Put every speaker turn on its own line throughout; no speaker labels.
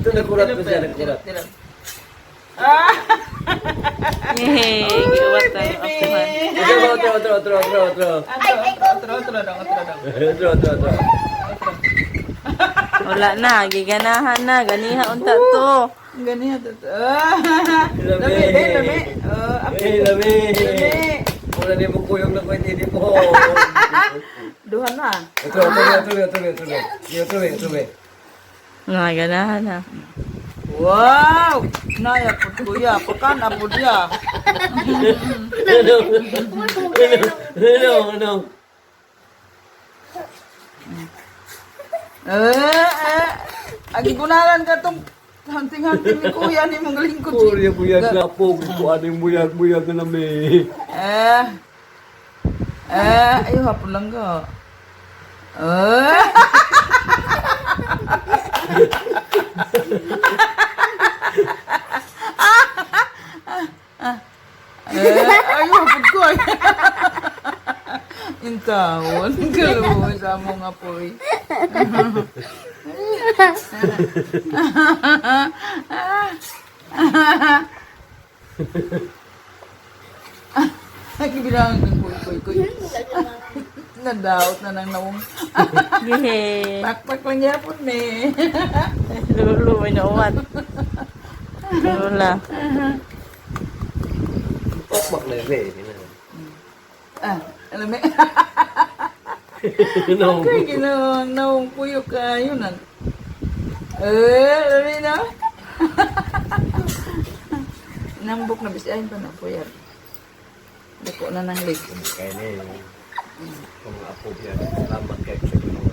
Ito nakulat na siya, nakulat.
Yay! Giwat ang apuhan.
Otro.
Wala na, giganahan na. Ganiha unta to.
Ganyan to. Lami.
Lami. Wala niyo mong kuyong na kwento hindi po.
Duha na.
Otro.
Nga, ganahan na.
Wow! Naya po kuya. Pakan po dia.
Ano?
Agi gunalan ka tong hunting-hunting ni kuya ni mong lingkod.
Puri buyag na po. Kuan yung buyag na namin.
Ayo hapon lang ka. Ayo hapon ko. Intawon. Kaluwa sa mong apoy. Nakibilangan ng kuy. Nadaot na nang nawong.
Yay!
Pakpak lang yapon ni.
Lulu, may nauwan. Lula.
Pakpak na yun.
Alam mo?
Ano?
Kaya ginawang nawong puyo ka yun. Alam mo na? Nambok na bisayin pa na puyo. Dako na ng leg.
Kaya na yun. Kung apo yan, salamat kayo sa ginawa.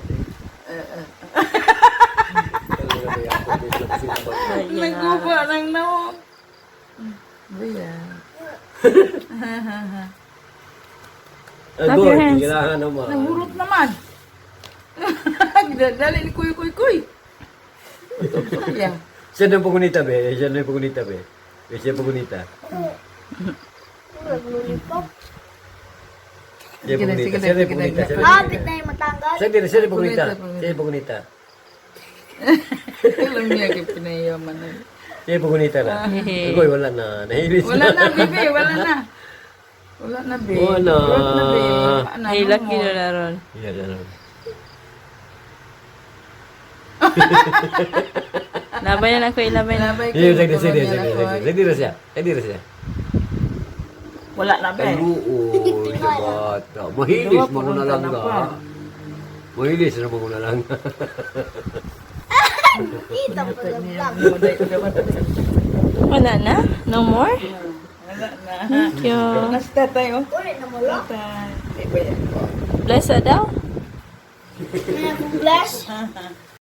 Nagkupa ng nawong. Buya.
Clap your hands.
Kailangan naman.
Nahurot naman. Dali ni kuy. Yeah.
Siya na yung pagunita, be. Siya na yung pagunita. Siya pagunita. Siya na yung pagunita.
Kapit na yung matanggal.
Siya na yung pagunita. Siya yung pagunita.
Alam niya kaya pinayaman na.
Siya yung pagunita na. Agoy, wala na. Nahilis na.
Wala na, bibi. Wala na. Wala na, be.
Wala.
Wala na, be. Paano
Hilak
mo?
yun na ron.
Yan, ano.
Labay na ako, ilabay na.
Labay ko,
Sige
tulungan niya na ko.
na siya.
Wala na, be.
Aluoy, sa bata. Mahilis mo na lang na. Mahilis na mo na lang.
Kita mo lang lang.
Wala na? No more?
Wala na.
Thank you.
Nasta tayo.
Ulit na mo lang.
Iba yan.
Bless daw?
May akong bless.